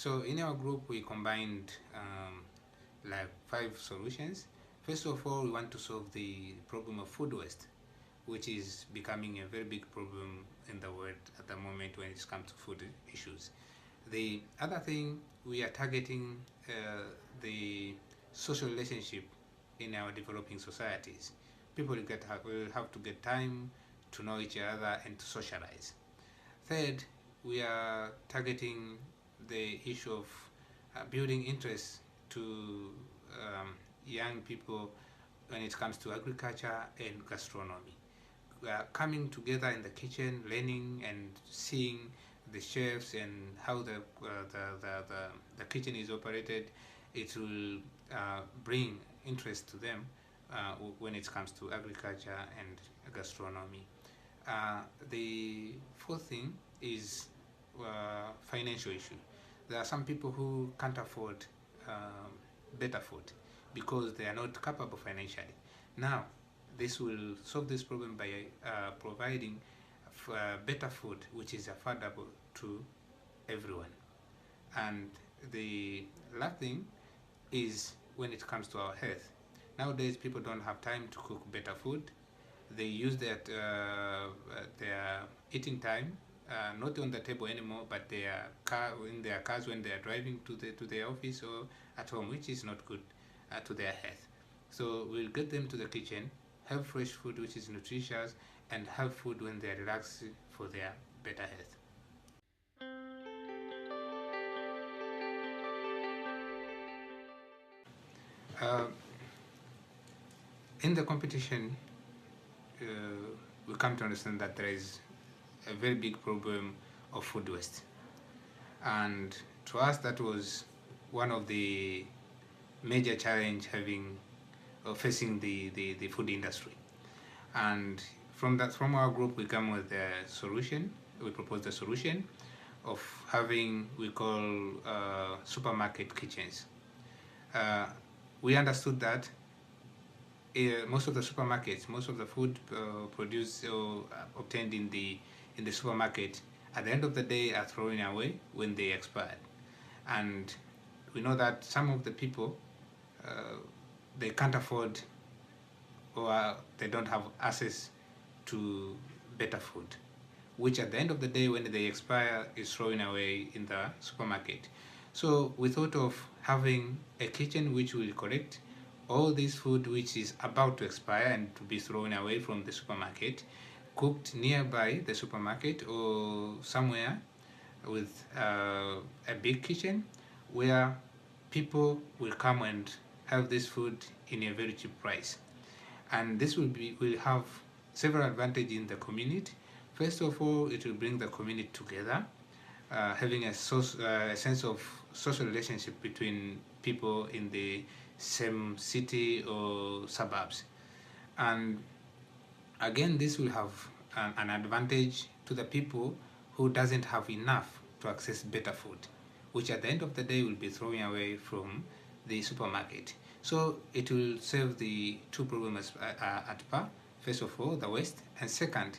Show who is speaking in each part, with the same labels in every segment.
Speaker 1: So in our group, we combined like 5 solutions. First of all, we want to solve the problem of food waste, which is becoming a very big problem in the world at the moment when it comes to food issues. The other thing, we are targeting the social relationship in our developing societies. People will have to get time to know each other and to socialize. Third, we are targeting the issue of building interest to young people when it comes to agriculture and gastronomy. We are coming together in the kitchen, learning and seeing the chefs and how the kitchen is operated. It will bring interest to them when it comes to agriculture and gastronomy. The fourth thing is financial issue. There are some people who can't afford better food because they are not capable financially. Now, this will solve this problem by providing better food which is affordable to everyone. And the last thing is when it comes to our health. Nowadays, people don't have time to cook better food. They use their eating time not on the table anymore, but in their cars when they are driving to their office or at home, which is not good to their health. So we'll get them to the kitchen, have fresh food which is nutritious, and have food when they are relaxed for their better health. In the competition, we come to understand that there is a very big problem of food waste, and to us that was one of the major challenge facing the food industry. And from our group, we come with a solution. We proposed a solution of having, we call supermarket kitchens. We understood that most of the supermarkets, most of the food produced or obtained in the supermarket, at the end of the day, are thrown away when they expired. And we know that some of the people, they can't afford or they don't have access to better food, which at the end of the day, when they expire, is thrown away in the supermarket. So we thought of having a kitchen which will collect all this food which is about to expire and to be thrown away from the supermarket, cooked nearby the supermarket or somewhere with a big kitchen where people will come and have this food in a very cheap price. And this will have several advantages in the community. First of all, it will bring the community together, having a sense of social relationship between people in the same city or suburbs. And again, this will have an advantage to the people who doesn't have enough to access better food, which at the end of the day will be thrown away from the supermarket. So it will solve the two problems at par. First of all, the waste, and second,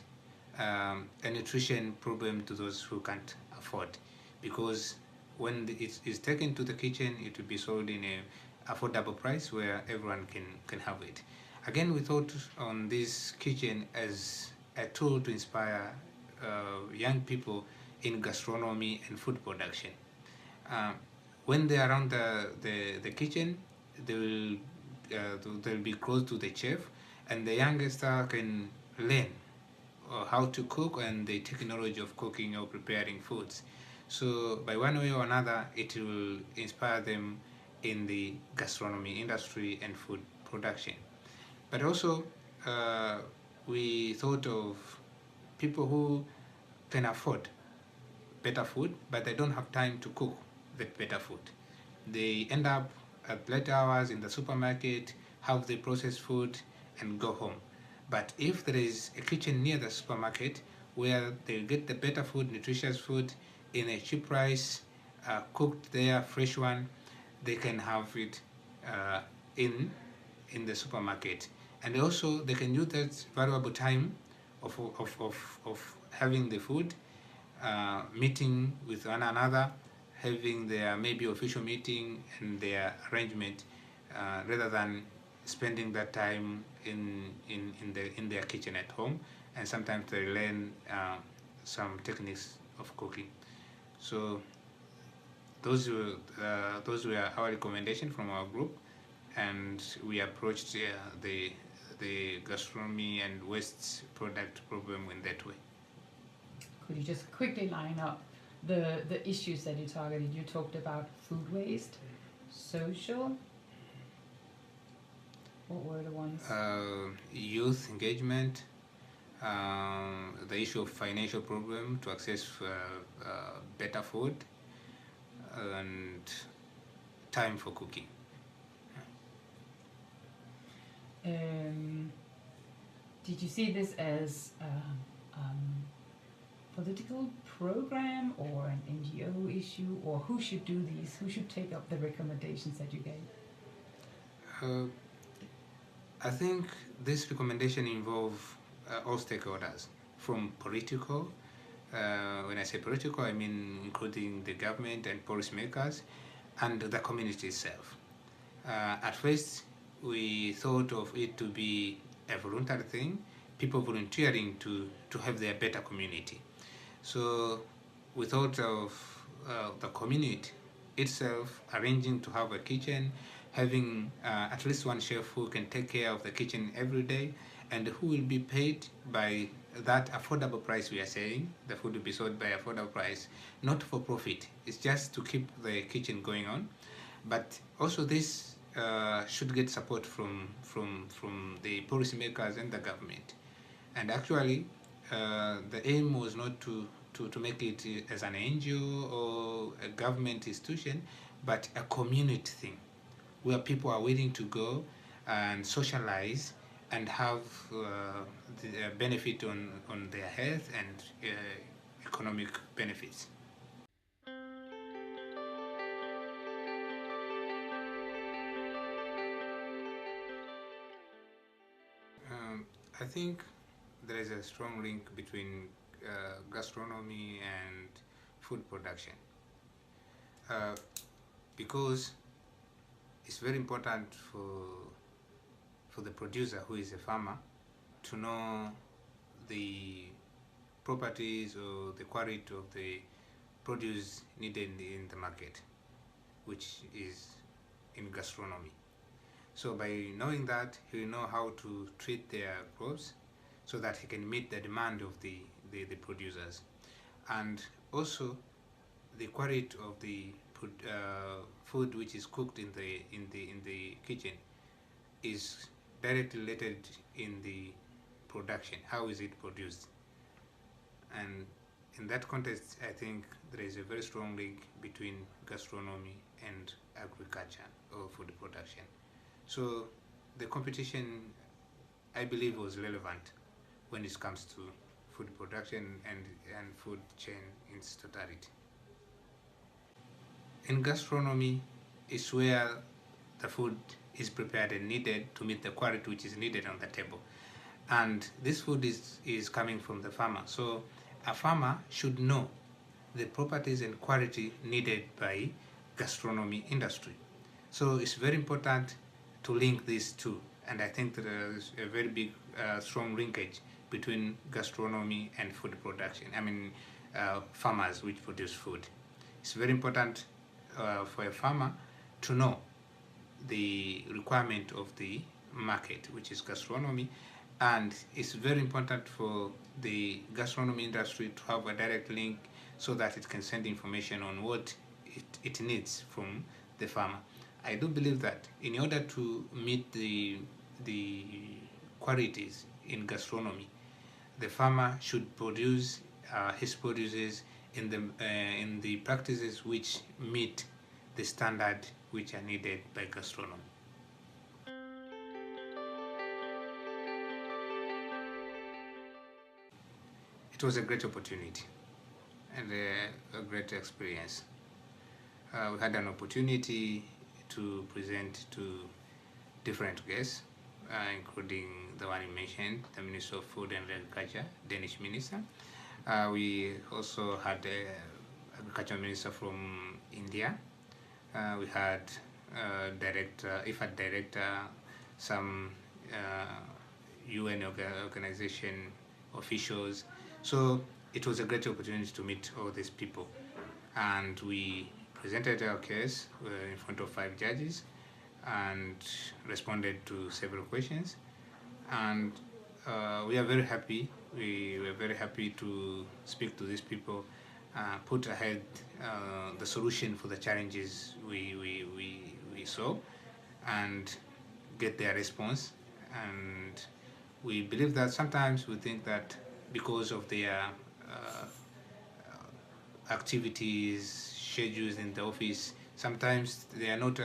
Speaker 1: a nutrition problem to those who can't afford, because when it is taken to the kitchen, it will be sold in a affordable price where everyone can have it. Again, we thought on this kitchen as a tool to inspire young people in gastronomy and food production. When they are around the kitchen, they'll be close to the chef, and the youngster can learn how to cook and the technology of cooking or preparing foods. So by one way or another, it will inspire them in the gastronomy industry and food production. But also, we thought of people who can afford better food, but they don't have time to cook the better food. They end up at late hours in the supermarket, have the processed food, and go home. But if there is a kitchen near the supermarket where they get the better food, nutritious food, in a cheap price, cooked there, fresh one, they can have it in the supermarket. And also they can use that valuable time of having the food, meeting with one another, having their maybe official meeting and their arrangement rather than spending that time in their kitchen at home, and sometimes they learn some techniques of cooking. So those were our recommendations from our group, and we approached the gastronomy and waste product problem in that way.
Speaker 2: Could you just quickly line up the issues that you targeted? You talked about food waste, social. What were the ones?
Speaker 1: Youth engagement, the issue of financial problem to access better food, and time for cooking.
Speaker 2: Did you see this as political program or an NGO issue, or who should do these? Who should take up the recommendations that you gave?
Speaker 1: I think this recommendation involve all stakeholders, from political. When I say political, I mean including the government and policymakers and the community itself. At first, we thought of it to be a voluntary thing, people volunteering to have their better community. So we thought of the community itself arranging to have a kitchen, having at least one chef who can take care of the kitchen every day, and who will be paid by that affordable price we are saying. The food will be sold by affordable price, not for profit. It's just to keep the kitchen going on. But also this should get support from the policymakers and the government. And actually, the aim was not to make it as an NGO or a government institution, but a community thing, where people are willing to go and socialize and have the benefit on their health and economic benefits. I think there is a strong link between gastronomy and food production, because it's very important for the producer, who is a farmer, to know the properties or the quality of the produce needed in the market, which is in gastronomy. So by knowing that, he will know how to treat their crops so that he can meet the demand of the producers. And also the quality of the food which is cooked in the kitchen is directly related in the production. How is it produced? And in that context, I think there is a very strong link between gastronomy and agriculture or food production. So the competition, I believe, was relevant when it comes to food production and food chain in its totality. In gastronomy is where the food is prepared and needed to meet the quality which is needed on the table. And this food is coming from the farmer. So a farmer should know the properties and quality needed by gastronomy industry. So it's very important to link these two, and I think there is a very big strong linkage between gastronomy and food production. I mean, farmers which produce food. It's very important for a farmer to know the requirement of the market, which is gastronomy, and it's very important for the gastronomy industry to have a direct link so that it can send information on what it needs from the farmer. I do believe that in order to meet the qualities in gastronomy, the farmer should produce his produces in the practices which meet the standard which are needed by gastronomy. It was a great opportunity and a great experience. We had an opportunity to present to different guests, including the one you mentioned, the Minister of Food and Agriculture, Danish Minister. We also had agriculture minister from India. We had IFAD director, some UN organization officials. So it was a great opportunity to meet all these people. And we presented our case in front of 5 judges and responded to several questions. And we are very happy. We were very happy to speak to these people, put ahead the solution for the challenges we saw, and get their response. And we believe that sometimes we think that because of their activities, schedules in the office, sometimes they are not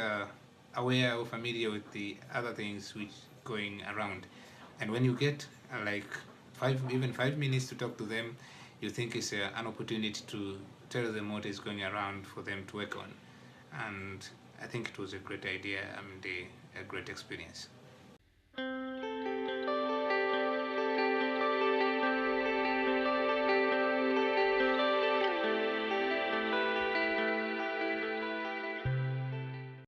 Speaker 1: aware or familiar with the other things which going around. And when you get like 5 minutes to talk to them, you think it's an opportunity to tell them what is going around for them to work on. And I think it was a great idea and a great experience.